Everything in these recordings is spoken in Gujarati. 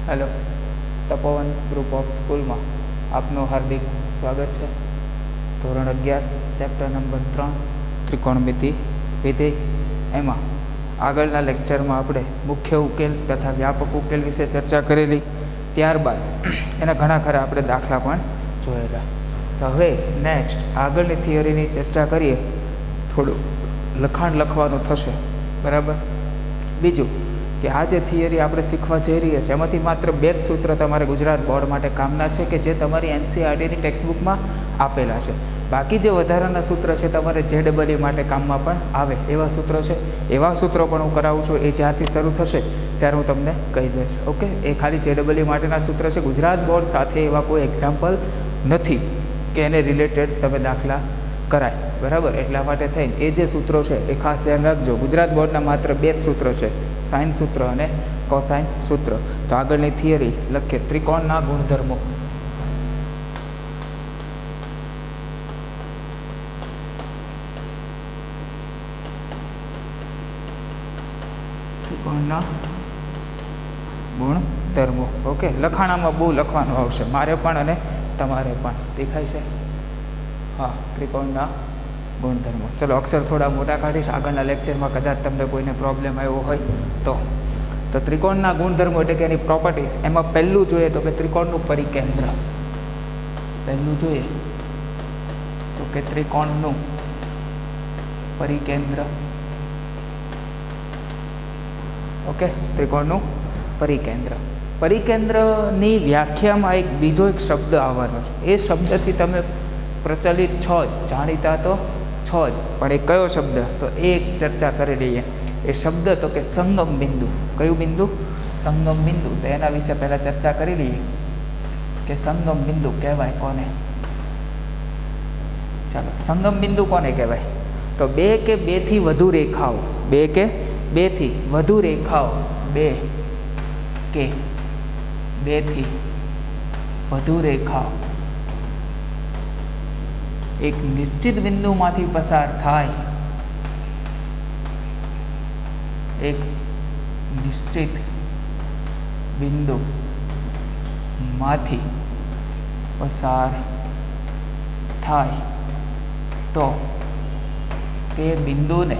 Hello, Tapovan group of school में आपनो हार्दिक स्वागत है। धोरण 11 चैप्टर नंबर 3 त्रिकोणमिति विधेय एम आगळना लेक्चर में आपणे मुख्य उकेल तथा व्यापक उकेल विषे चर्चा करेली। त्यारबाद एना घणा खरा आपणे दाखला पण जोयेला। तो हवे नेक्स्ट आगळनी थियरीनी चर्चा करीए। थोड़ुं लखाण लखवानुं थशे, बराबर। बीजुं कि आज थियरी आपणे शीखवा जई रह्या छीए एमांथी मात्र 2 ज सूत्र तमारे गुजरात बोर्ड माटे कामना छे कि जे तमारी एनसीईआरटी नी टेक्स्टबुक में आपेला छे। बाकी जे वधाराना सूत्र छे तमारे जेडबलई माटे काममां पण आवे एवा सूत्र छे। एवा सूत्रो पण हुं करावुं छुं। ए ज्यारथी शरू थशे त्यारे हुं तमने कही दईश। ओके, ए खाली जेडबलई माटेना सूत्र छे। गुजरात बोर्ड साथे एवा कोई एक्जाम्पल नथी कि एने रिलेटेड तमे दाखला कराय, बराबर। एटला माटे थईने ए जे सूत्रों छे ए खास ध्यान राखजो। गुजरात बोर्डना मात्र 2 ज सूत्र छे, साइन सूत्र अने कोसाइन सूत्र। तो आगळनी थियरी लखीए। त्रिकोणना गुणधर्मो। त्रिकोणना गुणधर्मो। ओके, लखाणामां बहु लखवानुं आवशे, मारे पण अने तमारे पण। देखाय छे? हाँ, त्रिकोणना गुणधर्मो। चलो अक्षर थोड़ा मोटा काढीश। आगळना लेक्चर में कदाच तमने कोईने प्रॉब्लम आव्यो होय तो त्रिकोणना गुणधर्मो एटले के एनी प्रोपर्टीज। एमां पहेલું જોઈએ तो कि त्रिकोणनुं परिकेंद्र। पहेલું જોઈએ तो कि त्रिकोणनुं परिकेंद्र। ओके, त्रिकोणनुं परिकेंद्र। परिकेंद्रनी व्याख्यामां एक बीजो एक शब्द आवવાનો છે। ए शब्दथी तमे प्रचलित छो जाणीता तो छो ज, पण एक कयो शब्द तो एक चर्चा करी लईए। ए शब्द तो कि संगम बिंदु। कયું बिंदु? संगम बिंदु। तो एना विषे पहला चर्चा करी लईए कि संगम बिंदु कहेवाय कोने। चलो, संगम बिंदु कोने कहेवाय? तो 2 के 2 थी वधु रेखाओ, 2 के 2 थी वधु रेखाओ, 2 के 2 थी वधु रेखाओ एक निश्चित बिंदु मांथी पसार थाय, एक निश्चित बिंदु मांथी पसार थाय तो ते बिंदु ने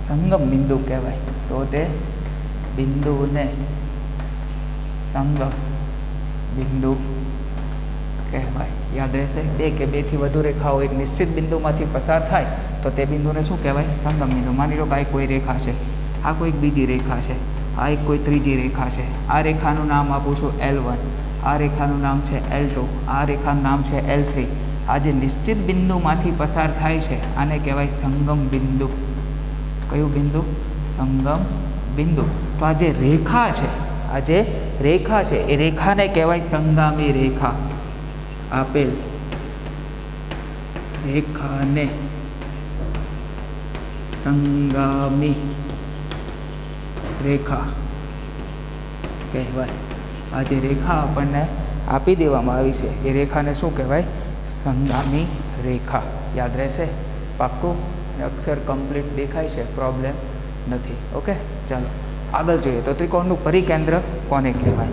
संगम बिंदु कहेवाय। तो ते बिंदु ने संगम बिंदु कहेवाय। याद रहेशे। 2 के 2 थी वधु रेखाओ एक निश्चित बिंदु मांथी पसार थाय तो ते बिंदु ने शुं कहेवाय? संगम बिंदु। मानी लो कि आ कोई रेखा है, आ कोई बीजी रेखा है, आ एक कोई त्रीजी रेखा है। आ रेखानुं नाम आपुं छुं L1, आ रेखानुं नाम छे L2, आ रेखानुं नाम छे L3। आ जे निश्चित बिंदु मांथी पसार थाय छे आने कहेवाय संगम बिंदु। कयुं बिंदु? संगम बिंदु। तो आ जे रेखा है, आ जे रेखा है ए रेखा ने कहेवाय संगामी रेखा। आपेल रेखा ने संगामी रेखा कहवाय। आ जे रेखा आपने आपी देवामां आवी छे ए रेखा ने शुं कहेवाय? संगामी रेखा। याद रहेशे? पाक्कू? अक्षर कम्प्लीट देखाय छे, प्रॉब्लम नथी। ओके, चलो आगळ जोईए। तो त्रिकोणनुं परिकेंद्र कोने कहेवाय?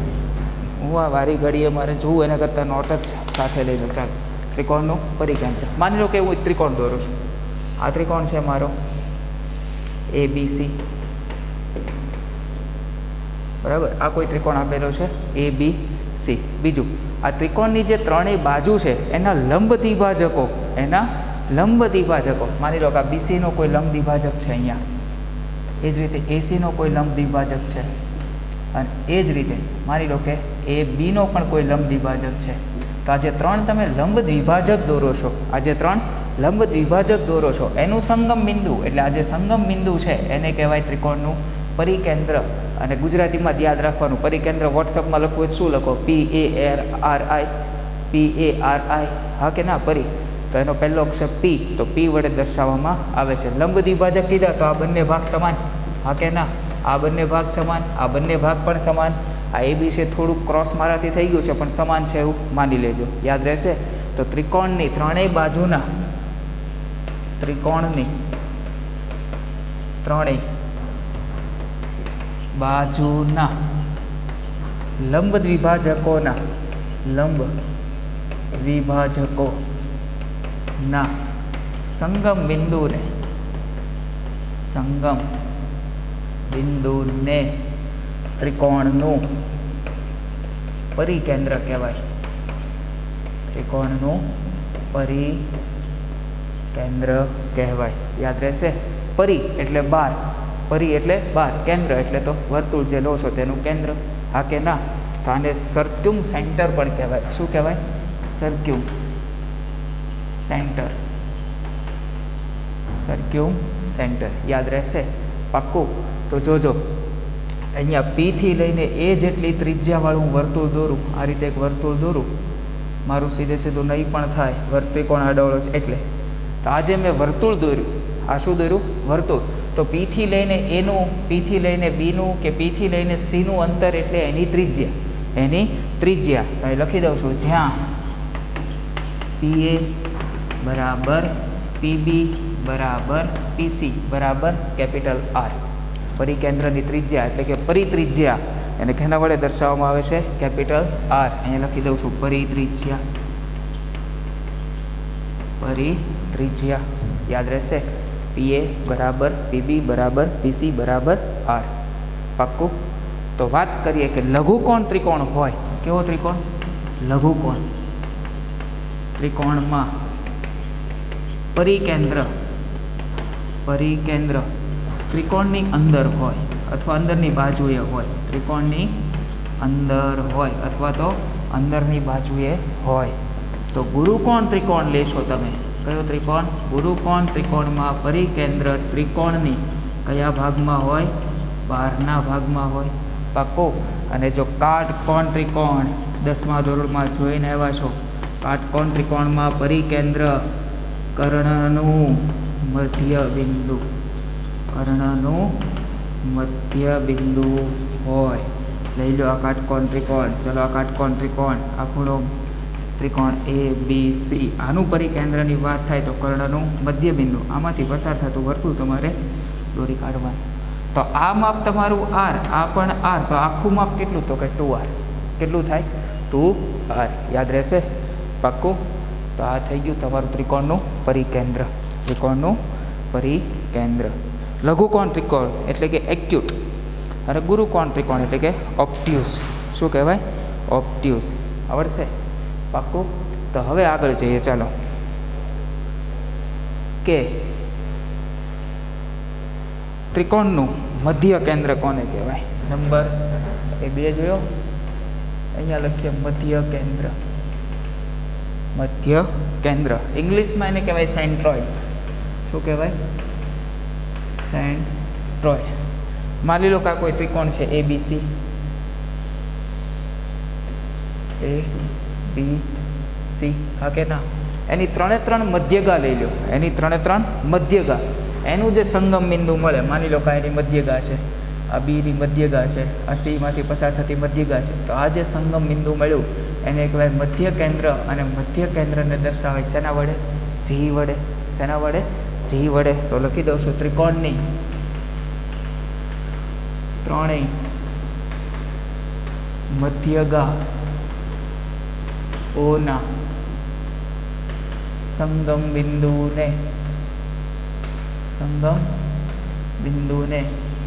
हूँ आ वारी घड़ीए मारे जोऊं एना करता नोट ज साथे लई लो। चालो, त्रिकोणनुं परिकेंद्र। मानी लो कि हूँ त्रिकोण दोरुं छुं। आ त्रिकोण छे मारो ABC, बराबर। आ कोई त्रिकोण आपेलो छे ABC। बीजू आ त्रिकोणनी जे त्रणेय बाजू छे एना लंब द्विभाजको, एना लंब द्विभाजको। मानी लो कि आ BC नो कोई लंब द्विभाजक छे अहींया, ए ज रीते AC नो कोई लंब द्विभाजक छे, अने ए ज रीते मानी लो कि AB नो पण कोई लंब द्विभाजक है। तो आज 3 तमे लंब द्विभाजक दोरो छो, आज 3 लंब द्विभाजक दोरो छो एनु संगम बिंदु एटले आज संगम बिंदु है एने कहेवाय त्रिकोणनुं परिकेंद्र। अने गुजराती में याद राखवानुं परिकेंद्र वॉट्सएप में लखो शुं लखो? PARI, PARI। हाँ कि ना? परी। तो एनो पहलो अक्षर P, तो P वडे दर्शाववामां आवे छे। लंब द्विभाजक कीधा तो आ बंने भाग समान। हाँ कि ना? आ बंने भाग समान, आ बंने भाग पण समान। आ AB से थोड़ू क्रॉस माराथी थई गयुं छे पण समान छे एवुं मानी लेजो। याद रहेशे? तो त्रिकोणनी त्रणेय बाजूना, त्रिकोणनी ત્રણેય બાજુના લંબ દ્વિભાજકોના સંગમ બિંદુને ત્રિકોણનું પરિકેન્દ્ર કહેવાય. ત્રિકોણનું પરિકેન્દ્ર કહેવાય. યાદ રહેશે. પરી એટલે બાર, કેન્દ્ર એટલે તો વર્તુળ જે લો છો તેનું કેન્દ્ર. હા કે ના? તો આને સર્ક્યુમ સેન્ટર પણ કહેવાય. શું કહેવાય? સર્ક્યુમ સેન્ટર. યાદ રહેશે? પાક્કું. તો જોજો, અહીંયા પી થી લઈને એ જેટલી ત્રિજ્યાવાળું વર્તુળ દોરું. આ રીતે એક વર્તુળ દોરું. મારું સીધું નહીં પણ થાય, ત્રિકોણ આડોળો છે એટલે. તો આજે મેં વર્તુળ દોર્યું. આ શું દોર્યું? વર્તુળ. તો પી થી લઈને એનું, પી થી લઈને બીનું કે પી થી લઈને સીનું અંતર એટલે એની ત્રિજ્યા. અહીં લખી દઉં છું, જ્યાં પીએ બરાબર પીબી બરાબર પીસી બરાબર કેપિટલ આર. પરિકેન્દ્રની ત્રિજ્યા એટલે કે પરિત્રિજ્યા, એને કેના વડે દર્શાવવામાં આવે છે? Capital R. અહીંયા લખી દઉં છું, પરિત્રિજ્યા. યાદ રહેશે? પીએ બરાબર પીબી બરાબર પીસી બરાબર આર. પાક્કું. તો વાત કરીએ કે લઘુકોણ ત્રિકોણ હોય. કેવો ત્રિકોણ? લઘુકોણ. ત્રિકોણમાં પરિકેન્દ્ર ત્રિકોણની અંદર હોય અથવા અંદરની બાજુએ હોય. ત્રિકોણની અંદર હોય અથવા તો અંદરની બાજુએ હોય. તો ગુરુકોણ ત્રિકોણ લેશો તમે. કયો ત્રિકોણ? ગુરુકોણ ત્રિકોણમાં પરિકેન્દ્ર ત્રિકોણની કયા ભાગમાં હોય? બહારના ભાગમાં હોય. પાક્કો. અને જો કાટકોણ ત્રિકોણ 10મા ધોરણમાં જોઈને આવ્યા છો, કાટકોણ ત્રિકોણમાં પરિકેન્દ્ર કર્ણનું મધ્ય બિંદુ હોય. લઈ લો આ કાટકોણ ત્રિકોણ. ચલો, આ કાટકોણ ત્રિકોણ, આ ખૂણો ત્રિકોણ ABC. આનું પરિકેન્દ્રની વાત થાય તો કર્ણનું મધ્ય બિંદુ, આમાંથી પસાર થતું વર્તુળ તમારે દોરી કાઢવાનું. તો આ માપ તમારું R, આ પણ R. તો આખું માપ કેટલું? તો કે 2R. કેટલું થાય? 2R. યાદ રહેશે? પાક્કું. તો આ થઈ ગયું તમારું ત્રિકોણનું પરિકેન્દ્ર. લઘુકોણ ત્રિકોણ એટલે કે એક્યુટ, અને ગુરુકોણ ત્રિકોણ એટલે કે ઓબ્ટ્યુસ. શું કહેવાય? ઓબ્ટ્યુસ. આવડશે? પાક્કું. તો હવે આગળ જઈએ. ચાલો, કે ત્રિકોણનું મધ્ય કેન્દ્ર કોને કહેવાય? નંબર એ 2 જોયો. અહીંયા લખીએ મધ્ય કેન્દ્ર. ઇંગ્લિશમાં એને કહેવાય સેન્ટ્રોઇડ. શું કહેવાય? સેન્ટ્રોઇડ. માની લો કે કોઈ ત્રિકોણ છે ABC. હા કે ના? એની 3 મધ્યગા લઈ લો. એની 3 મધ્યગા, એનું જે સંગમ બિંદુ મળે. માની લો કે એની મધ્યગા છે, આ બીની મધ્યગા છે, આ સીમાંથી પસાર થતી મધ્યગા છે. તો આ જે સંગમ બિંદુ મળ્યું એને કહેવાય મધ્ય કેન્દ્ર. અને મધ્ય કેન્દ્રને દર્શાવાય શેના વડે? જી વડે. શેના વડે? જી વડે. તો લખી દઉં છું, ત્રિકોણની 3 મધ્યગા ઓના સંગમ બિંદુને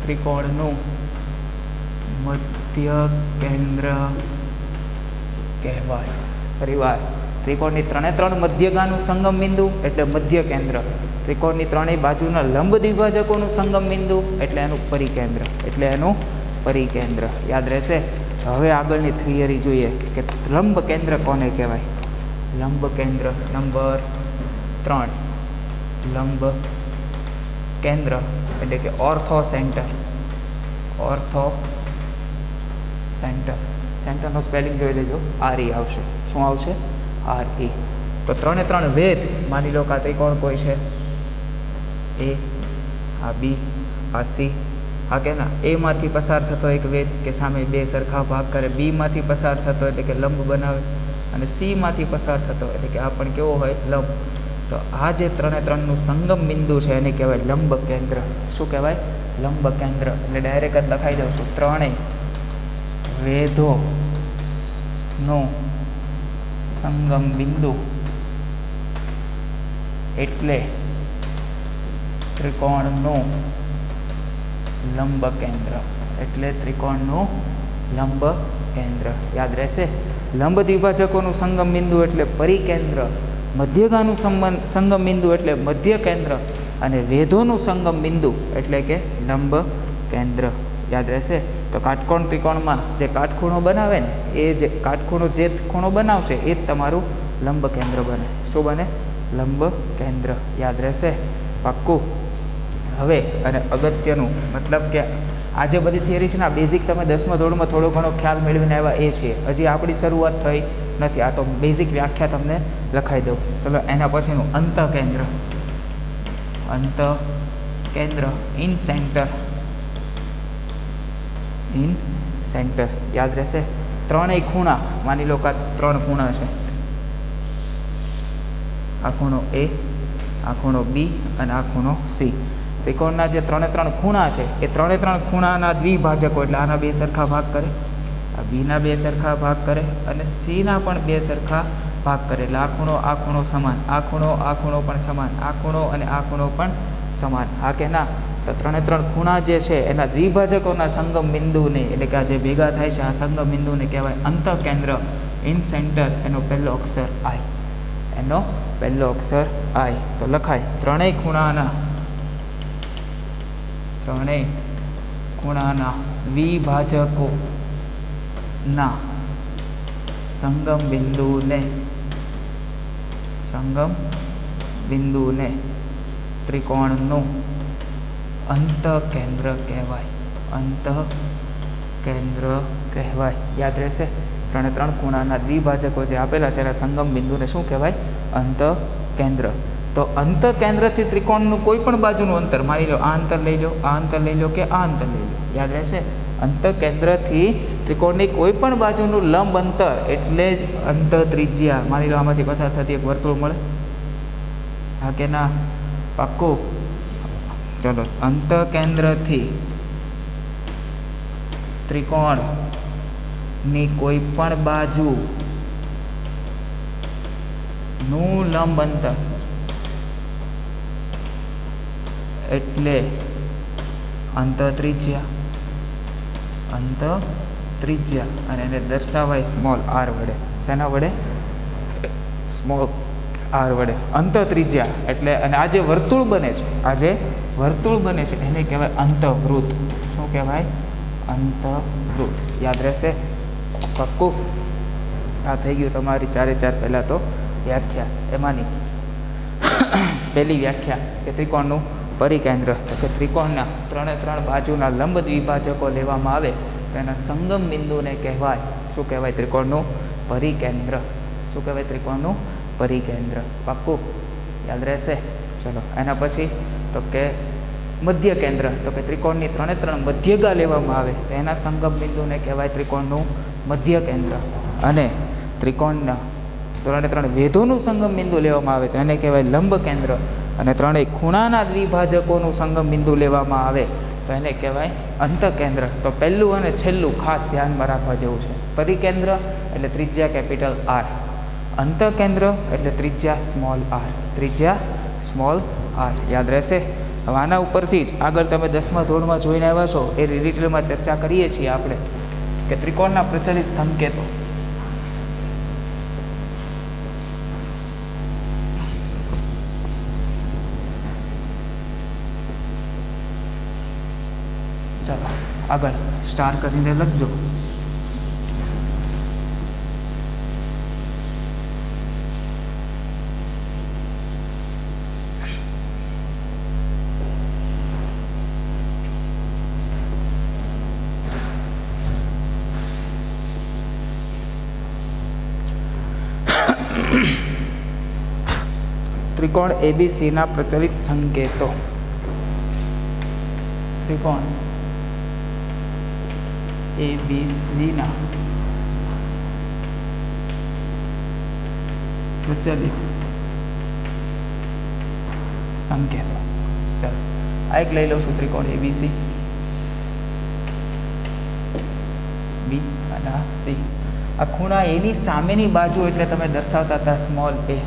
ત્રિકોણનું મધ્ય કેન્દ્ર કહેવાય. ફરીવાર, ત્રિકોણની 3 મધ્યગાનું સંગમ બિંદુ એટલે મધ્ય કેન્દ્ર. ત્રિકોણની 3 બાજુના લંબ દ્વિભાજકોનું સંગમ બિંદુ એટલે એનું પરિકેન્દ્ર. યાદ રહેશે? હવે આગળની થિયરી જોઈએ કે લંબ કેન્દ્ર કોને કહેવાય? લંબ કેન્દ્ર નંબર 3. લંબ કેન્દ્ર એટલે કે ઓર્થો સેન્ટર. સેન્ટરનો સ્પેલિંગ જોઈ લેજો. RE આવશે. શું આવશે? RE. તો 3 વેધ. માની લો કે આ ત્રિકોણ કોઈ છે, A, આ B, આ C. હા કે ના? A માંથી પસાર થતો એક વેધ કે સામે 2 સરખા ભાગ કરે. B માંથી પસાર થતો એટલે કે લંબ બનાવે. અને C માંથી પસાર થતો એટલે કે આ પણ કેવો હોય? લંબ. તો આ જે 3નું સંગમ બિંદુ છે એને કહેવાય લંબ કેન્દ્ર. શું કહેવાય? લંબ કેન્દ્ર. એટલે ડાયરેક્ટ જ લખાઈ દઉં છું, 3 વેધોનો સંગમ બિંદુ એટલે ત્રિકોણનું લંબ કેન્દ્ર. એટલે ત્રિકોણનું લંબ કેન્દ્ર. યાદ રહેશે. લંબ દ્વિભાજકોનું સંગમ બિંદુ એટલે પરિકેન્દ્ર, મધ્યગાનું સંગમ બિંદુ એટલે મધ્ય કેન્દ્ર, અને વેધોનું સંગમ બિંદુ એટલે કે લંબ કેન્દ્ર. યાદ રહેશે. તો કાટકોણ ત્રિકોણમાં જે કાટખૂણો બનાવે ને એ જે કાટખૂણો જે ખૂણો બનાવશે એ જ તમારું લંબ કેન્દ્ર બને. શું બને? લંબ કેન્દ્ર. યાદ રહેશે. પાક્કું. હવે અને અગત્યનું મતલબ કે આ જે બધી થિયરી છે ને આ બેઝિક તમે 10મા ધોરણમાં થોડો ઘણો ખ્યાલ મેળવીને આવ્યા એ છે. હજી આપણી શરૂઆત થઈ નથી. આ તો બેઝિક વ્યાખ્યા તમને લખાઈ દઉં. ચલો એના પછીનું અંતઃકેન્દ્ર. અંતઃકેન્દ્ર ઇન સેન્ટર. In centre. યાદ રહેશે. ત્રણેય ખૂણા માની લો કે 3 ખૂણા છે. આ ખૂણો એ, આ ખૂણો બી અને આ ખૂણો સી. ત્રિકોણના જે 3 ખૂણા છે એ 3 ખૂણાના દ્વિભાજકો એટલે આના 2 સરખા ભાગ કરે, આ બીના 2 સરખા ભાગ કરે અને સીના પણ 2 સરખા ભાગ કરે. એટલે આ ખૂણો સમાન, આ ખૂણો પણ સમાન, આ ખૂણો અને આ ખૂણો પણ સમાન. હા કે ના? તો 3 ખૂણા જે છે એના દ્વિભાજકોના સંગમ બિંદુને એટલે કે આ જે ભેગા થાય છે આ સંગમ બિંદુને કહેવાય અંતઃકેન્દ્ર ઇન સેન્ટર. એનો પહેલો અક્ષર આઈ. એનો પહેલો અક્ષર આઈ. તો લખાય ત્રણેય ખૂણાના દ્વિભાજકોના સંગમ બિંદુને ત્રિકોણનું અંતઃકેન્દ્ર કહેવાય. અંતઃકેન્દ્ર કહેવાય. યાદ રહેશે. 3 ખૂણાના દ્વિભાજકો જે આપેલા છે એના સંગમ બિંદુને શું કહેવાય? અંતઃકેન્દ્ર. તો અંતઃકેન્દ્રથી ત્રિકોણનું કોઈ પણ બાજુનું અંતર માની લો આ અંતર લઈ લો, આ અંતર લઈ લો કે આ અંતર લઈ લો. યાદ રહેશે. અંતઃકેન્દ્રથી ત્રિકોણની કોઈ પણ બાજુનું લંબ અંતર એટલે જ અંતઃત્રિજ્યા. માની લો આમાંથી પસાર થતી એક વર્તુળ મળે. હા કે ના? પાક્કું. ચલો અંતઃકેન્દ્રથી ત્રિકોણની કોઈ પણ બાજુનું લંબ અંતર એટલે અંતઃત્રિજ્યા. અને એને દર્શાવાય સ્મોલ આર વડે. શેના વડે? સ્મોલ આર વડે. અંતઃત્રિજ્યા એટલે અને આ જે વર્તુળ બને છે એને કહેવાય અંતઃવૃત્ત. શું કહેવાય? અંતઃવૃત્ત. યાદ રહેશે. પાક્કું. આ થઈ ગયું તમારી 4 પહેલાં તો વ્યાખ્યા. એમાંની પહેલી વ્યાખ્યા કે ત્રિકોણનું પરિકેન્દ્ર. તો કે ત્રિકોણના 3 બાજુના લંબ દ્વિભાજકો લેવામાં આવે તો એના સંગમ બિંદુને કહેવાય. શું કહેવાય? ત્રિકોણનું પરિકેન્દ્ર. શું કહેવાય? ત્રિકોણનું પરિકેન્દ્ર. પાક્કું. યાદ રહેશે. ચલો એના પછી તો કે મધ્ય કેન્દ્ર. તો કે ત્રિકોણની 3 મધ્યગા લેવામાં આવે તો એના સંગમ બિંદુને કહેવાય ત્રિકોણનું મધ્ય કેન્દ્ર. અને ત્રિકોણના 3 વેધોનું સંગમ બિંદુ લેવામાં આવે તો એને કહેવાય લંબ કેન્દ્ર. અને 3 ખૂણાના દ્વિભાજકોનું સંગમ બિંદુ લેવામાં આવે તો એને કહેવાય અંતઃકેન્દ્ર. તો પહેલું અને છેલ્લું ખાસ ધ્યાનમાં રાખવા જેવું છે. પરિકેન્દ્ર એટલે ત્રિજ્યા કેપિટલ આર, અંતઃકેન્દ્ર એટલે ત્રિજ્યા સ્મોલ આર. યાદ રહેશે. હવે આના ઉપરથી જ આગળ તમે 10મા ધોરણમાં જોઈને આવ્યા છો એ ડિટેલમાં ચર્ચા કરીએ છીએ આપણે કે ત્રિકોણના પ્રચલિત સંકેતો. ચાલો આગળ સ્ટાર કરીને લખજો. ત્રિકોણ એબીસીના પ્રચલિત સંકેતો. ત્રિકોણ એબીસીના પ્રચલિત સંકેતો. ચાલો આ એક લઈ લઉં છું. ત્રિકોણ એબીસી બી અને આ સી. આ ખૂણા એની સામેની બાજુ એટલે તમે દર્શાવતા હતા સ્મોલ એ,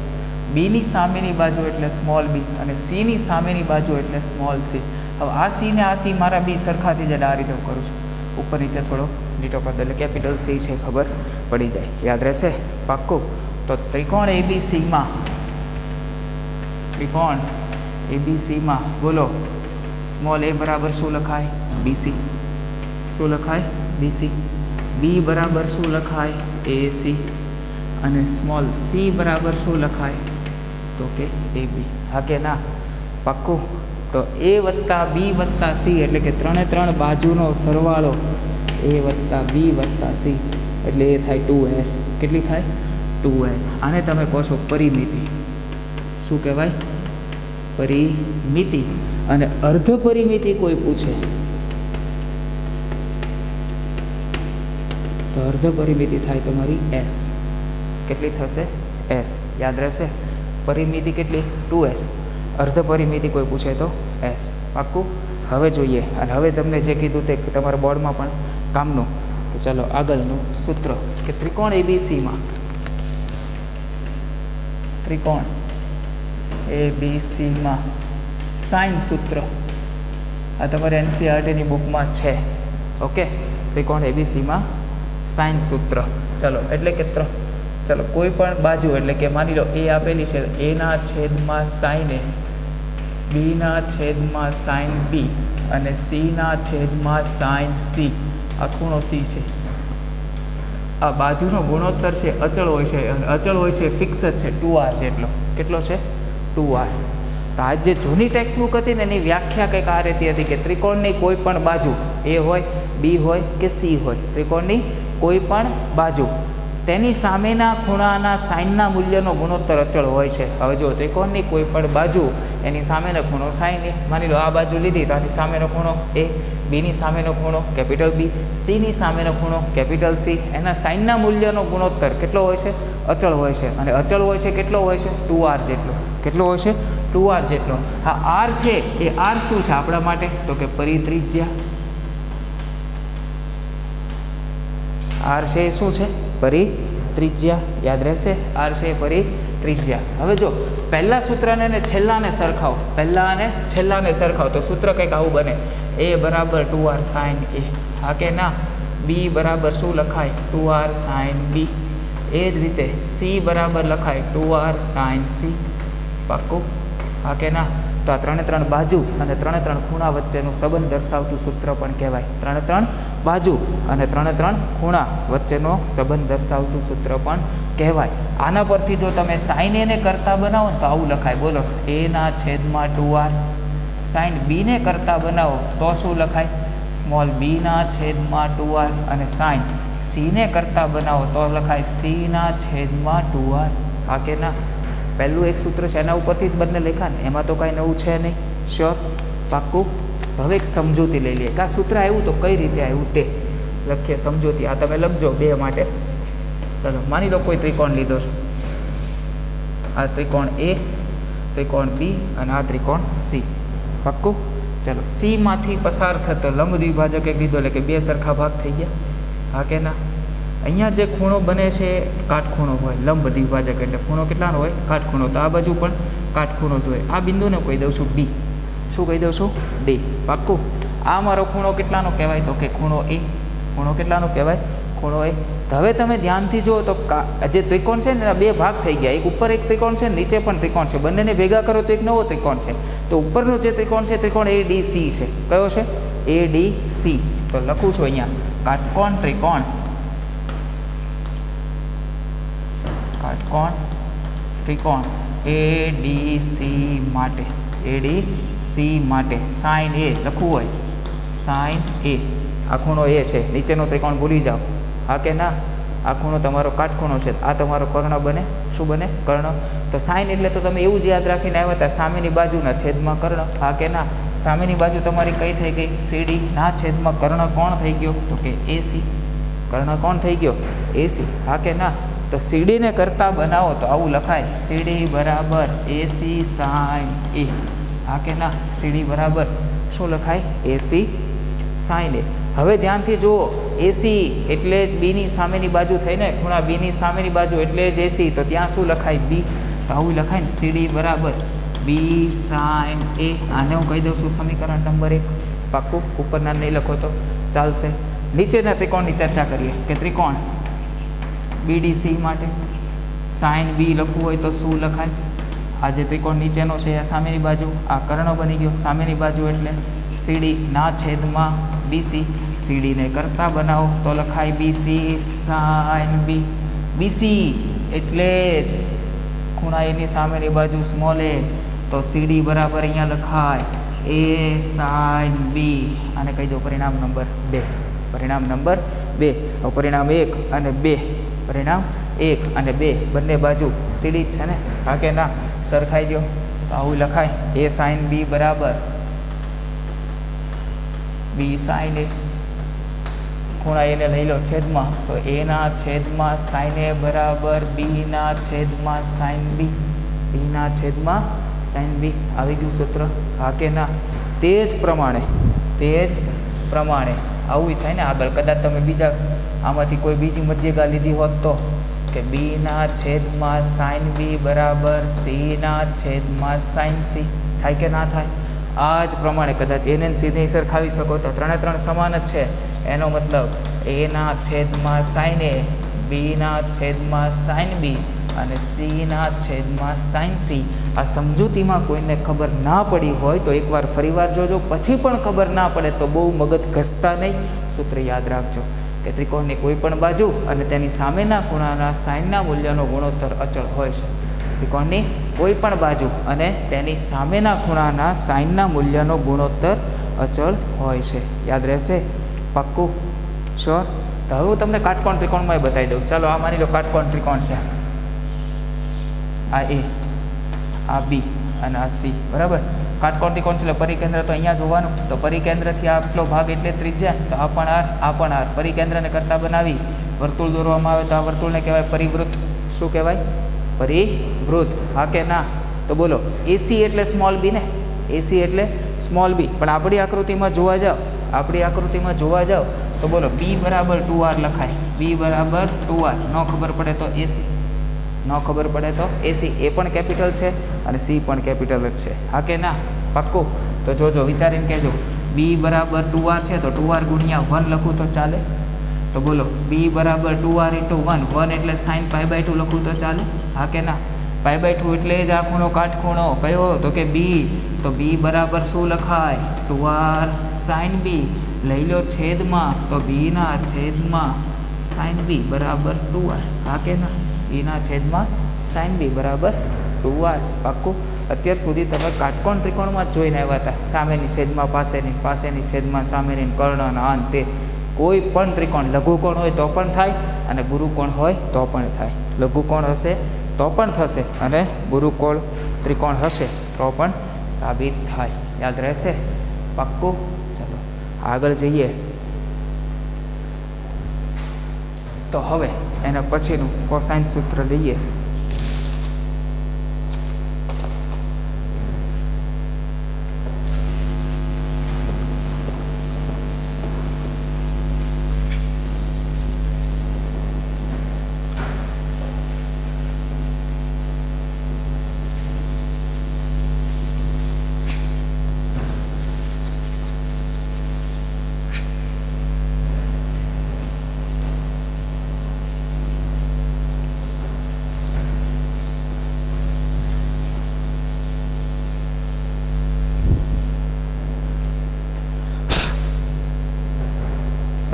બીની સામેની બાજુ એટલે સ્મોલ બી, અને સીની સામેની બાજુ એટલે સ્મોલ સી. હવે આ સી ને આ સી મારા બી સરખાથી જ આ રીતે હું કરું છું, ઉપર નીચે થોડો લીટો કરી દો એટલે કેપિટલ સી છે ખબર પડી જાય. યાદ રહેશે પાક્કું? તો ત્રિકોણ એબીસીમાં, ત્રિકોણ એબીસીમાં બોલો સ્મોલ એ બરાબર શું લખાય? બીસી. શું લખાય? બીસી. બી બરાબર શું લખાય? એસી. અને સ્મોલ સી બરાબર શું લખાય? તો કે એ બી. હા કે ના? પાક્કું? તો એ વત્તા બી વત્તા સી એટલે કે 3 બાજુનો સરવાળો એ વત્તા બી વત્તા સી એટલે એ થાય 2s. કેટલી થાય? 2s. આને તમે કહો છો પરિમિતિ. શું કહેવાય? પરિમિતિ. અને અર્ધ પરિમિતિ કોઈ પૂછે તો અર્ધ પરિમિતિ થાય તમારી s. કેટલી થશે? s. યાદ રહેશે? પરિમિતિ કેટલી? 2s. અર્ધ પરિમિતિ કોઈ પૂછે તો s. પાક્કું? હવે જોઈએ, અને હવે તમને જે કીધું તે તમારા બોર્ડમાં પણ કામનું. તો ચાલો આગળનું સૂત્ર કે ત્રિકોણ એબીસીમાં, ત્રિકોણ એબીસીમાં સાઇન સૂત્ર આ તમારે એનસીઈઆરટીની બુકમાં છે. ઓકે, ત્રિકોણ એબીસીમાં સાઇન સૂત્ર. ચાલો એટલે કે ચાલો કોઈ પણ બાજુ એટલે કે માની લો એ આપેલી છે, એના છેદમાં સાઇન એ, બીના છેદમાં સાઇન બી અને સીના છેદમાં સાઇન સી. આ ખૂણો સી છે. આ બાજુનો ગુણોત્તર છે અચળ હોય છે, અને અચળ હોય છે ફિક્સ જ છે 2r જેટલો. કેટલો છે? 2r. તો આ જે જૂની ટેક્સ્ટ બુક હતી ને એની વ્યાખ્યા કંઈક આ રીતે હતી કે ત્રિકોણની કોઈ પણ બાજુ એ હોય, બી હોય કે સી હોય, ત્રિકોણની કોઈ પણ બાજુ તેની સામેના ખૂણાના સાઇનના મૂલ્યનો ગુણોત્તર અચળ હોય છે. હવે જો ત્રિકોણની કોઈ પણ બાજુ એની સામેનો ખૂણો સાઇન એ, માની લો આ બાજુ લીધી તો આની સામેનો ખૂણો એ, બીની સામેનો ખૂણો કેપિટલ બી, સીની સામેનો ખૂણો કેપિટલ સી. એના સાઇનના મૂલ્યનો ગુણોત્તર કેટલો હોય છે? અચળ હોય છે. અને અચળ હોય છે કેટલો હોય છે? 2r જેટલો. કેટલો હોય છે? 2r જેટલો. આ r છે એ r શું છે આપણા માટે? તો કે પરિત્રિજ્યા. r છે એ શું છે? પરિત્રિજ્યા. યાદ રહેશે? r છે એ પરિત્રિજ્યા. હવે જો પહેલા સૂત્રને અને છેલ્લાને સરખાવો, પહેલા અને છેલ્લાને સરખાવો તો સૂત્ર કંઈક આવું બને, a બરાબર 2r સાઇન એ. હા કે ના? બી બરાબર શું લખાય? 2r સાઇન બી. એ જ રીતે સી બરાબર લખાય 2r સાઇન સી. પાક્કું? હા કે ના? તો આ 3 બાજુ અને 3 ખૂણા વચ્ચેનું સંબંધ દર્શાવતું સૂત્ર પણ કહેવાય. 3 બાજુ અને 3 ખૂણા વચ્ચેનો સંબંધ દર્શાવતું સૂત્ર પણ કહેવાય. આના પરથી જો તમે સાઇન એને કરતા બનાવો તો આવું લખાય. બોલો, એના છેદમાં 2r. સાઇન બીને કરતા બનાવો તો શું લખાય? સ્મોલ બીના છેદમાં 2r. અને સાઇન સીને કરતા બનાવો તો લખાય સીના છેદમાં 2r. હા કે ના? પહેલું એક સૂત્ર છે એના ઉપરથી જ બંને લેખા ને, એમાં તો કાંઈ નવું છે નહીં. શ્યોર? પાક્કું? હવે એક સમજૂતી લઈ લઈએ કે આ સૂત્ર આવ્યું તો કઈ રીતે આવ્યું તે લખીએ. સમજૂતી આ તમે લખજો 2 માટે. ચાલો માની લો કોઈ ત્રિકોણ લીધો છે, આ ત્રિકોણ એ, ત્રિકોણ બી અને આ ત્રિકોણ સી. પાક્કું? ચાલો સીમાંથી પસાર થતો લંબ દ્વિભાજક એક લીધો એટલે કે 2 સરખા ભાગ થઈ ગયા. હા કે ના? અહીંયા જે ખૂણો બને છે કાટખૂણો હોય, લંબ દ્વિભાજક એટલે ખૂણો કેટલાનો હોય? કાટખૂણો. તો આ બાજુ પણ કાટખૂણો જોઈએ. આ બિંદુને કહી દઉં છું ડી. શું કહી દઉં છું? ડી. પાક્કું? આ મારો ખૂણો કેટલાનો કહેવાય? તો કે ખૂણો એ. ખૂણો કેટલાનો કહેવાય? ખૂણો એ. તો હવે તમે ધ્યાનથી જુઓ તો જે ત્રિકોણ છે ને એના 2 ભાગ થઈ ગયા. એક ઉપર એક ત્રિકોણ છે, નીચે પણ ત્રિકોણ છે. બંનેને ભેગા કરો તો એક નવો ત્રિકોણ છે. તો ઉપરનો જે ત્રિકોણ છે ત્રિકોણ ADC છે. કયો છે? ADC. તો લખું છું અહીંયા કાટકોણ ત્રિકોણ, કાટકોણ ત્રિકોણ ADC માટે, ADC માટે સાઇન એ લખવું હોય, સાઇન એ. આ ખૂણો એ છે, નીચેનો ત્રિકોણ ભૂલી જાઓ. હા કે ના? આ ખૂણો તમારો કાટખૂણો છે, આ તમારો કર્ણ બને. શું બને? કર્ણ. તો સાઇન એટલે તો તમે એવું જ યાદ રાખીને આવ્યા હતા, સામેની બાજુના છેદમાં કર્ણ. હા કે ના? સામેની બાજુ તમારી કઈ થઈ ગઈ? CD ના છેદમાં કર્ણ કોણ થઈ ગયો? તો કે AC. કર્ણ કોણ થઈ ગયો? AC. હા કે ના? તો CD ને કરતા બનાવો તો આવું લખાય CD બરાબર AC સાઇન એ. હા કે ના? CD બરાબર શું લખાય? AC સાઇન એ. હવે ધ્યાનથી જુઓ, એસી એટલે જ બીની સામેની બાજુ થઈને, ખૂણા બીની સામેની બાજુ એટલે જ એસી, તો ત્યાં શું લખાય? બી. તો આવું લખાય ને, સીડી બરાબર બી સાઇન એ. આને હું કહી દઉં છું સમીકરણ નંબર 1. પાક્કું? ઉપરના નહીં લખો તો ચાલશે. નીચેના ત્રિકોણની ચર્ચા કરીએ કે ત્રિકોણ બીડીસી માટે સાઇન બી લખવું હોય તો શું લખાય? આ જે ત્રિકોણ નીચેનો છે આ સામેની બાજુ, આ કર્ણ બની ગયો. સામેની બાજુ એટલે સીડી ના છેદમાં બીસી. સીડીને કરતા બનાવો તો લખાય બીસી સાઇન બી. બીસી એટલે જ ખૂણા એની સામેની બાજુ સ્મોલ એ, તો સીડી બરાબર અહીંયા લખાય એ સાઇન બી. આને કહી દો પરિણામ નંબર 2. પરિણામ નંબર 2. હવે પરિણામ 1 અને 2, પરિણામ 1 અને 2 બંને બાજુ સીડી જ છે ને, હા કે ના? સરખાઈ દો તો આવું લખાય એ સાઇન બી બરાબર બી સાઇન એ. ખૂણા એને લઈ લો છેદમાં, તો એના છેદમાં સાઇન એ બરાબર બીના છેદમાં સાઇન બી. બીના છેદમાં સાઇન બી. આવી ગયું સૂત્ર, હા કે ના? તે જ પ્રમાણે આવું થાય ને આગળ. કદાચ તમે બીજા આમાંથી કોઈ બીજી મધ્યગા લીધી હોત તો કે બીના છેદમાં સાઇન બી બરાબર સીના છેદમાં સાઇન સી. થાય કે ના થાય? આ જ પ્રમાણે કદાચ એને સીને સરખાવી શકો તો ત્રણે ત્રણ સમાન જ છે. એનો મતલબ એના છેદમાં સાઇન એ, બીના છેદમાં સાઇન બી અને સીના છેદમાં સાઇન સી. આ સમજૂતીમાં કોઈને ખબર ના પડી હોય તો એકવાર ફરીવાર જોજો. પછી પણ ખબર ના પડે તો બહુ મગજ ઘસતા નહીં. સૂત્ર યાદ રાખજો કે ત્રિકોણની કોઈ પણ બાજુ અને તેની સામેના ખૂણાના સાઇનના મૂલ્યનો ગુણોત્તર અચળ હોય છે. ત્રિકોણની કોઈ પણ બાજુ અને તેની સામેના ખૂણાના સાઇનના મૂલ્યનો ગુણોત્તર અચળ હોય છે. યાદ રહેશે? પાક્કું? શ્યોર? તો હવે હું તમને કાટકોણ ત્રિકોણમાં બતાવી દઉં. ચાલો, આ માની લો કાટકોણ ત્રિકોણ છે. આ એ, આ બી અને આ સી. બરાબર? કાટકોણ ત્રિકોણ છે એટલે પરિકેન્દ્ર તો અહીંયા જોવાનું. તો પરિકેન્દ્રથી આટલો ભાગ એટલે ત્રિજ્યા, તો આ પણ આર. પરિકેન્દ્રને કરતા બનાવી વર્તુળ દોરવામાં આવે તો આ વર્તુળને કહેવાય પરિવૃત્ત. શું કહેવાય? પરિવૃત્ત. હા કે ના? તો બોલો, એસી એટલે સ્મોલ બી ને? એસી એટલે સ્મોલ બી. પણ આપણી આકૃતિમાં જોવા જાઓ તો બોલો બી બરાબર 2r લખાય. બી બરાબર 2r. ન ખબર પડે તો એસી. એ પણ કેપિટલ છે અને સી પણ કેપિટલ જ છે. હા કે ના? પાક્કું? તો જોજો, વિચારીને કહેજો. બી બરાબર 2r છે તો 2r ગુણ્યા 1 લખું તો ચાલે? તો બોલો, બી બરાબર 2r ઇન્ટુ 1. 1 એટલે સાઇન π/2 લખું તો ચાલે? હા કે ના? π/2 એટલે જ આ ખૂણો કાટખૂણો કયો? તો કે બી. તો બી બરાબર શું લખાય? 2r સાઇન બી. લઈ લો છેદમાં, તો બીના છેદમાં સાઇન બી બરાબર 2r. હા કે ના? બીના છેદમાં સાઇન બી બરાબર 2r. પાક્કું? અત્યાર સુધી તમે કાટકોણ ત્રિકોણમાં જ જોઈને આવ્યા હતા. સામેની છેદમાં પાસેની, પાસેની છેદમાં સામેની, કર્ણના અંતે. કોઈ પણ ત્રિકોણ લઘુકોણ હોય તો પણ થાય અને ગુરુકોણ હોય તો પણ થાય. લઘુકોણ હશે તો પણ થશે અને ગુરુકોણ ત્રિકોણ હશે તો પણ સાબિત થાય. યાદ રહેશે? પાક્કું? ચાલો આગળ જઈએ. તો હવે એના પછીનું કોસાઇન સૂત્ર લઈએ.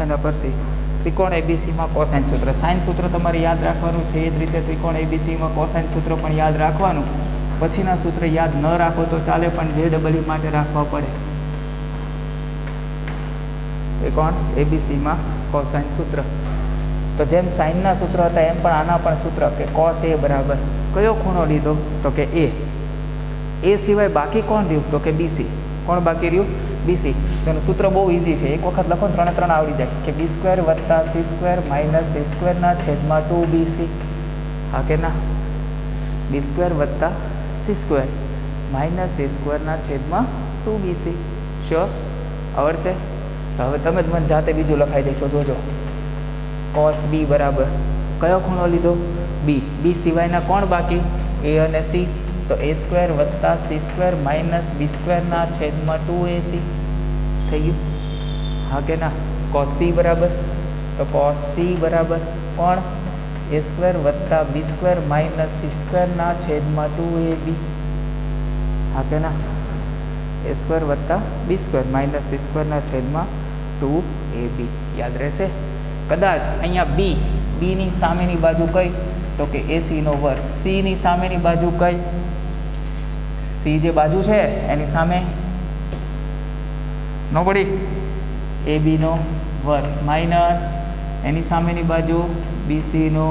એના પરથી ત્રિકોણ એબીસીમાં કોસાઇન સૂત્ર. સાઇન સૂત્ર તમારે યાદ રાખવાનું છે. એ જ રીતે ત્રિકોણ એબીસીમાં કોસાઇન સૂત્ર પણ યાદ રાખવાનું. પછીના સૂત્ર યાદ ન રાખો તો ચાલે, પણ જે ડબલઈ માટે રાખવા પડે. ત્રિકોણ એબીસીમાં કોસાઇન સૂત્ર. તો જેમ સાઇનના સૂત્ર હતા એમ પણ આના પણ સૂત્ર કે કોસ એ બરાબર કયો ખૂણો લીધો? તો કે એ. એ સિવાય બાકી કોણ રહ્યું? તો કે બીસી. કોણ બાકી રહ્યું? બીસી. તેનું સૂત્ર બહુ ઇઝી છે. એક વખત લખો 3 આવડી જાય કે b² + c² - a² ના છેદમાં 2bc. હા કે ના? b² + c² - a² ના છેદમાં 2bc. શ્યોર? આવડશે? तो हवे तमे ज मने जाते बीजू लखाई देशो। जोजो cos b बराबर कयो खूणो लीधो b, b सिवायना कोण बाकी a अने c, तो a² वत्ता c² माइनस b² ना छेदमां 2ac थई गयुं। हाँ के ना? cos c बराबर तो cos c बराबर कोण a² वत्ता b² माइनस c² ना छेदमां 2ab। हाँ के ना? a² वत्ता b² माइनस c² ना छेदमां 2ab याद रहेशे। कदाच अहींया b नी सामेनी बाजू कई तो कि ac नो वर्ग, c नी सामेनी बाजू कई c जे बाजू छे एनी सामे नो पड़ी ab नो वर्ग माइनस एनी सामेनी बाजू bc नो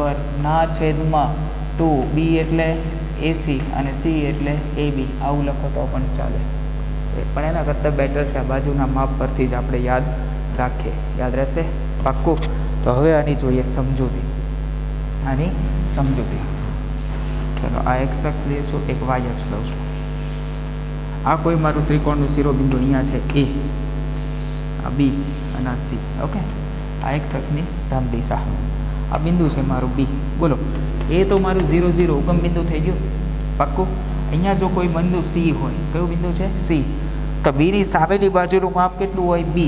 वर्ग ना छेदमां 2b एटले ac અને c એટલે ab આવું લખો તો પણ ચાલે, પણ એના કરતાં બેટર છે બાજુના માપ પરથી જ આપણે યાદ રાખીએ। યાદ રહેશે પાક્કું? તો હવે આની જોઈએ સમજૂતી। આની સમજૂતી ચલો આ x અક્ષ લઈશું, એક y અક્ષ લઉં છું। આ કોઈ મારું ત્રિકોણનું શિરોબિંદુ અહીંયા છે a, આ b અને આ c। ઓકે, આ x અક્ષની ધન દિશા, આ બિંદુ છે મારું b। બોલો એ તો મારું 0 0 ઉગમ બિંદુ થઈ ગયું પાક્કું। અહીંયા જો કોઈ બિંદુ c હોય, કયું બિંદુ છે c, તો b ની સામેની બાજુનું માપ કેટલું હોય b,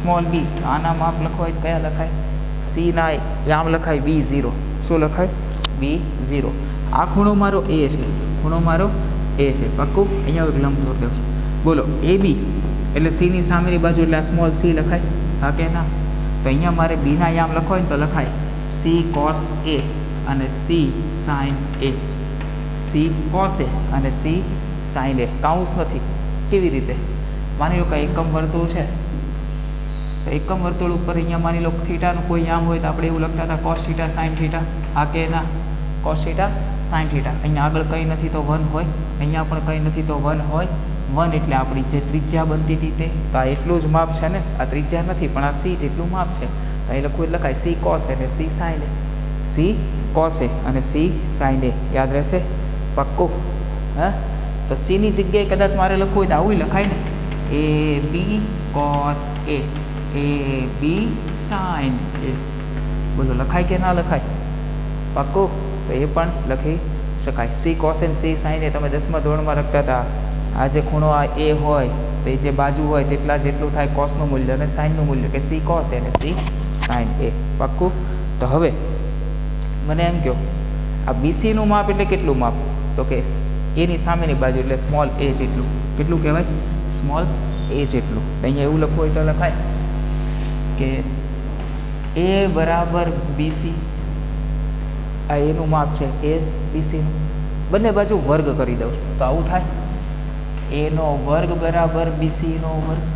સ્મોલ b। આના માપ લખો હોય કયા લખાય c ના આમ લખાય b0। શું લખાય b0। આ ખૂણો મારો a છે, ખૂણો મારો a છે પાક્કું। અહીંયા એક લંબ દોર દઉં છું। બોલો ab એટલે c ની સામેની બાજુ એટલે આ સ્મોલ c લખાય। હા કે ના? તો અહીંયા મારે b ના આમ લખો હોય તો લખાય c cos a અને c sin a, c cos a અને c sin a। કાઉન્સ નથી। કેવી રીતે? માની લો કે એકમ વર્તુળ છે, તો એકમ વર્તુળ ઉપર અહીંયા માની લો થીટાનું કોઈ આમ હોય તો આપણે એવું લખતા હતા cos θ sin θ। હા કે ના? cos θ sin θ। અહીંયા આગળ કંઈ નથી તો 1 હોય, અહીંયા પણ કંઈ નથી તો 1 હોય। 1 એટલે આપણી જે ત્રિજ્યા બનતી હતી તે, તો આ એટલું જ માપ છે ને, આ ત્રિજ્યા નથી પણ આ c જેટલું માપ છે। તો અહીં લખવું લખાય c cos a અને c sin a, c cos a અને c sin a। યાદ રહેશે પાક્કું? હા, તો c ની જગ્યાએ કદાચ મારે લખવું હોય તો આવું લખાય ને a b cos a, a b sin a। બોલો લખાય કે ના લખાય? પાક્કું? તો એ પણ લખી શકાય c cos a c sin a। તમે 10મા ધોરણમાં લખતા હતા આ જે ખૂણો આ a હોય તો એ જે બાજુ હોય તેટલા જેટલું થાય cosનું મૂલ્ય અને sinનું મૂલ્ય, કે c cos a અને c sin a। પાક્કું? તો હવે મને એમ કહો આ BC નું માપ એટલે કેટલું માપ? તો કે a ની સામેની બાજુ એટલે સ્મોલ a જેટલું। કેટલું કહેવાય? સ્મોલ a જેટલું। તો અહીંયા એવું લખવું હોય તો લખાય કે a બરાબર BC, આ a નું માપ છે a BC નું, બંને બાજુ વર્ગ કરી દઉં તો આવું થાય a નો વર્ગ બરાબર BC નો વર્ગ,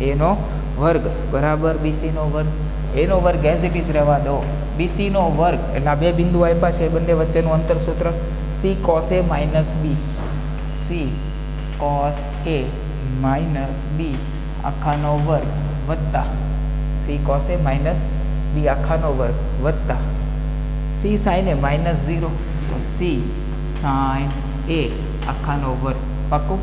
a નો વર્ગ બરાબર BC નો વર્ગ। a નો વર્ગ એઝ ઇટ ઇઝ રહેવા દો, BC નો વર્ગ એટલે આ બે બિંદુ આપ્યા છે બંને વચ્ચેનું અંતર સૂત્ર c cos a minus b, c cos a minus b આખાનો વર્ગ વત્તા c cos a minus b આખાનો વર્ગ વત્તા c sin a માઇનસ 0, તો c sin a આખાનો વર્ગ। પાક્કું?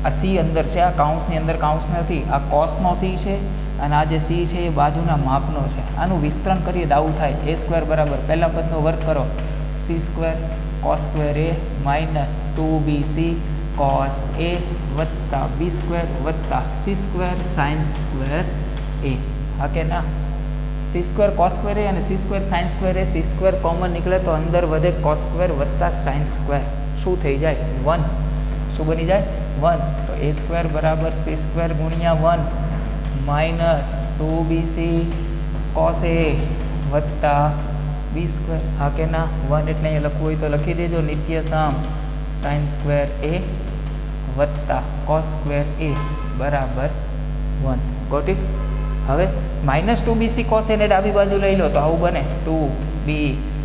આ c અંદર છે, આ કાઉન્સની અંદર કાઉન્સ નથી, આ cosનો c છે અને આ જે c છે એ બાજુના માપનો છે। આનું વિસ્તરણ કરીએ તો આવું થાય a² બરાબર પહેલા પદનો વર્ગ કરો c² cos² a minus 2bc cos a વત્તા b² વત્તા c² sin² a। હા કે ના? c² cos² a અને c² sin² a, c² common નીકળે તો અંદર વધે cos² વત્તા sin²। શું થઈ જાય? 1। શું બની જાય? 1। તો a² બરાબર c² ગુણ્યા 1 માઇનસ 2bc cos a વત્તા b²। હા કે ના? 1 એટલે અહીંયા લખવું હોય તો લખી દેજો નિત્ય સામ sin² a વત્તા cos² a બરાબર 1। Got it? હવે માઇનસ 2bc cos a ને ડાબી બાજુ લઈ લો તો આવું બને 2bc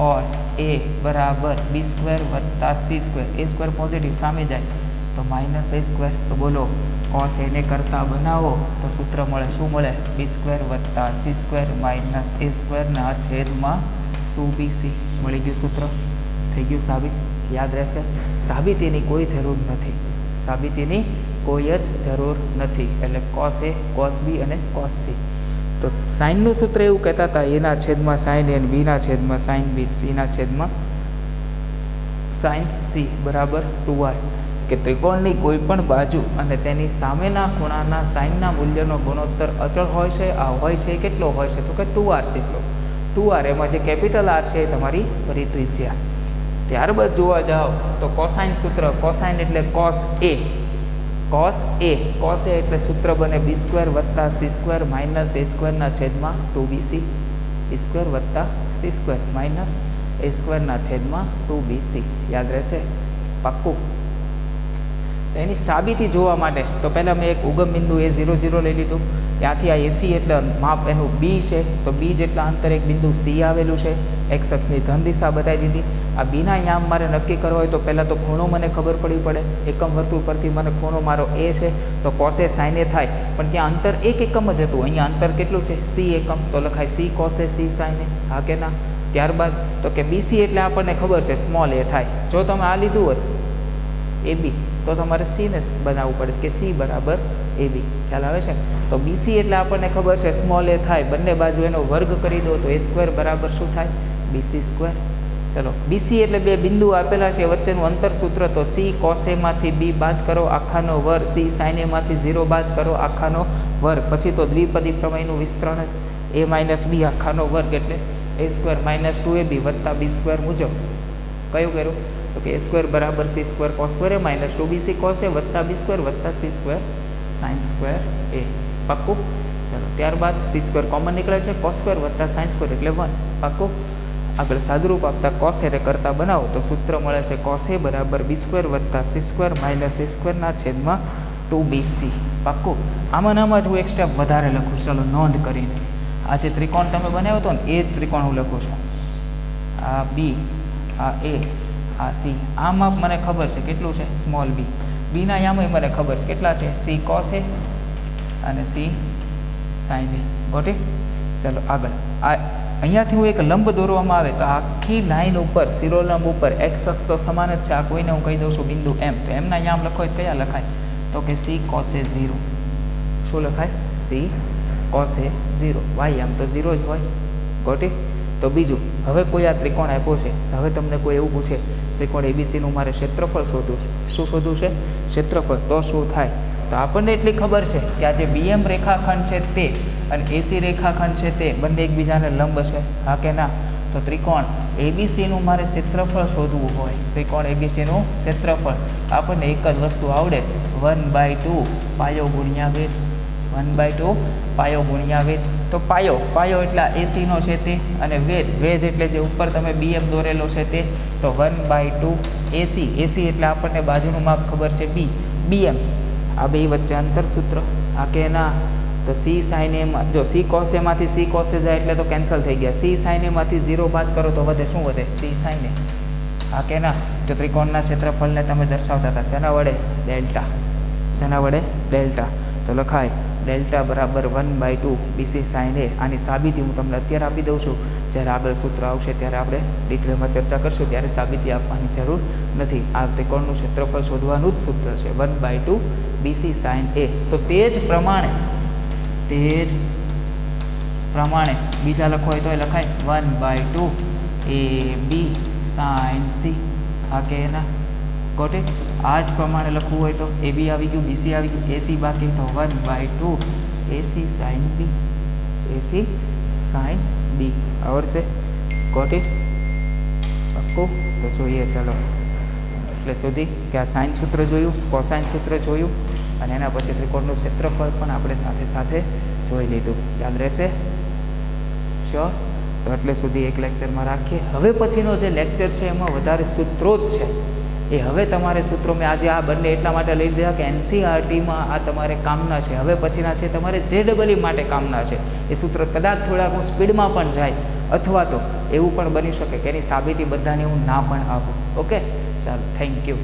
cos a બરાબર b² વત્તા c², a² પોઝિટિવ સામે જાય તો માઇનસ a²। તો બોલો cos a ને કરતા બનાવો તો સૂત્ર મળે, શું મળે? b² વત્તા c² માઇનસ a² ના છેદમાં 2bc। મળી ગયું સૂત્ર, થઈ ગયું સાબિત। યાદ રહેશે, સાબિતીની કોઈ જરૂર નથી, સાબિતીની કોઈ જ જરૂર નથી. એટલે cos A, cos B અને cos C. તો સાઇનનું સૂત્ર એવું કહેતા હતા, એના છેદમાં સાઇન એ, બીના છેદમાં સાઇન બી, સીના છેદમાં સાઇન સી બરાબર 2r, કે ત્રિકોણની કોઈ પણ બાજુ અને તેની સામેના ખૂણાના સાઇનના મૂલ્યનો ગુણોત્તર અચળ હોય છે. આ હોય છે કેટલો હોય છે? તો કે 2r જેટલો. 2r, એમાં જે કેપિટલ R છે એ તમારી પરિત્રિજ્યા. ત્યારબાદ જોવા જાઓ તો કોસાઇન સૂત્ર. કોસાઇન એટલે cos A. cos A એટલે સૂત્ર બને b² વત્તા c² માઇનસ a² છેદમાં 2bc. b² વત્તા c² માઇનસ a² છેદમાં 2bc. યાદ રહેશે? પાક્કું. એની સાબિતી જોવા માટે તો પહેલાં મેં એક ઉગમ બિંદુ A00 લઈ લીધું. ત્યાંથી આ AC એટલે માપ એનું B છે, તો B જેટલા અંતર એક બિંદુ C આવેલું છે. એક્સ અક્ષની ધન દિશા બતાવી દીધી. આ બીના યામ મારે નક્કી કરવો હોય તો પહેલાં તો ખૂણો મને ખબર પડવી પડે. એકમ વર્તુળ પરથી મને ખૂણો મારો A છે, તો cos A sin A થાય, પણ ત્યાં અંતર એક એકમ જ હતું. અહીંયા અંતર કેટલું છે? C એકમ, તો લખાય C cos A C sin A. હા કે ના? ત્યારબાદ તો કે BC એટલે આપણને ખબર છે સ્મોલ a થાય. જો તમે આ લીધું હોત AB, તો તમારે C ને બનાવવું પડે કે C બરાબર AB. ખ્યાલ આવે છે? તો BC એટલે આપણને ખબર છે સ્મોલ a થાય. બંને બાજુ એનો વર્ગ કરી દો તો a² બરાબર શું થાય? BC². ચલો, BC એટલે બે બિંદુ આપેલા છે, વચ્ચેનું અંતર સૂત્ર. તો C cos A માંથી B બાદ કરો આખાનો વર્ગ, C sin A માંથી 0 બાદ કરો આખાનો વર્ગ. પછી તો દ્વિપદી પ્રમેયનું વિસ્તરણ જ, a માઇનસ b આખાનો વર્ગ એટલે a² માઇનસ 2ab વત્તા b² મુજબ કયું કર્યું? તો કે a² બરાબર c² cos² a minus 2bc cos A વત્તા b² વત્તા c² sin² a. પાક્કું? ચાલો, ત્યારબાદ c² કોમન નીકળે છે, cos² વત્તા sin² એટલે 1. પાક્કું? આગળ સાદુરૂપ આપતા cos A કરતા બનાવો તો સૂત્ર મળે છે cos A બરાબર b² વત્તા c² માઇનસ a² છેદમાં 2bc. પાક્કું? આમાં જ હું એક સ્ટેપ વધારે લખું. ચાલો, નોંધ કરીને આ જે ત્રિકોણ તમે બનાવ્યો હતો ને એ જ ત્રિકોણ હું લખું છું. આ B, આ A, આ C. આ માપ મને ખબર છે કેટલું છે? Small b. બીના યામય મને ખબર છે કેટલા છે? C cos A અને C sin A. Got it? ચાલો આગળ. આ અહીંયાથી હું એક લંબ દોરવામાં આવે તો આખી લાઈન ઉપર, શિરોલંબ ઉપર એક્સ અક્ષ તો સમાન જ છે. આ કોઈને હું કહી દઉં છું બિંદુ M, તો એમના યામ લખો તો કયા લખાય? તો કે C cos A 0. શું લખાય? C cos A 0. y આમ તો 0 જ હોય. Got it? તો બીજું, હવે કોઈ આ ત્રિકોણ આપ્યો છે, હવે તમને કોઈ એવું પૂછે ત્રિકોણ ABCનું મારે ક્ષેત્રફળ શોધવું છે. શું શોધવું છે? ક્ષેત્રફળ. તો શું થાય? તો આપણને એટલી ખબર છે કે આ જે BM રેખાખંડ છે તે અને AC રેખાખંડ છે તે બંને એકબીજાને લંબ છે. હા કે ના? તો ત્રિકોણ ABCનું મારે ક્ષેત્રફળ શોધવું હોય, ત્રિકોણ ABCનું ક્ષેત્રફળ, આપણને એક જ વસ્તુ આવડે, 1/2 પાયો ગુણ્યા વેધ. 1/2 પાયો ગુણ્યા વેધ. તો પાયો એટલે AC નો છે તે, અને વેધ એટલે જે ઉપર તમે BM દોરેલો છે તે. તો 1/2 AC એટલે આપણને બાજુનું માપ ખબર છે BM. આ બે વચ્ચે અંતર સૂત્ર. આ કે ના? તો C sin A માં જો C cos A માંથી C cos A જાય એટલે તો કેન્સલ થઈ ગયા. C sin A માંથી 0 બાદ કરો તો વધે શું? વધે C sin A. હા કે ના? તો ત્રિકોણના ક્ષેત્રફળને તમે દર્શાવતા હતા શેના વડે? ડેલ્ટા. શેના વડે? ડેલ્ટા. તો લખાય ડેલ્ટા બરાબર 1/2 BC sin A. આની સાબિતી હું તમને અત્યારે આપી દઉં છું. જ્યારે આગળ સૂત્ર આવશે ત્યારે આપણે ડિટેલમાં ચર્ચા કરશું, ત્યારે સાબિતી આપવાની જરૂર નથી. આ ત્રિકોણનું ક્ષેત્રફળ શોધવાનું જ સૂત્ર છે 1/2 BC sin A. તો તે જ પ્રમાણે બીજા લખો હોય તો એ લખાય 1/2 AB sin C. હા કે ના? Got it? આ જ પ્રમાણે લખવું હોય તો AB આવી ગયું, BC આવી ગયું, AC બાકી, તો 1/2 AC sin B. AC sin B આવડશે? Got it? પાક્કું? તો જોઈએ. ચલો, એટલે સુધી કે આ સાઇન સૂત્ર જોયું, કોસાઇન સૂત્ર જોયું, અને એના પછી ત્રિકોણનું ક્ષેત્રફળ પણ આપણે સાથે જોઈ લીધું. યાદ રહેશે? શ્યોર? તો એટલે સુધી એક લેક્ચરમાં રાખીએ. હવે પછીનો જે લેક્ચર છે એમાં વધારે સૂત્રો જ છે. એ હવે તમારે સૂત્રો મેં આજે આ બંને એટલા માટે લઈ દીધા કે NCERTમાં આ તમારે કામના છે. હવે પછીના છે તમારે JEE માટે કામના છે. એ સૂત્ર કદાચ થોડાક હું સ્પીડમાં પણ જઈશ, અથવા તો એવું પણ બની શકે કે એની સાબિતી બધાની હું ના પણ આપું. ઓકે, ચાલો, થેન્ક યુ.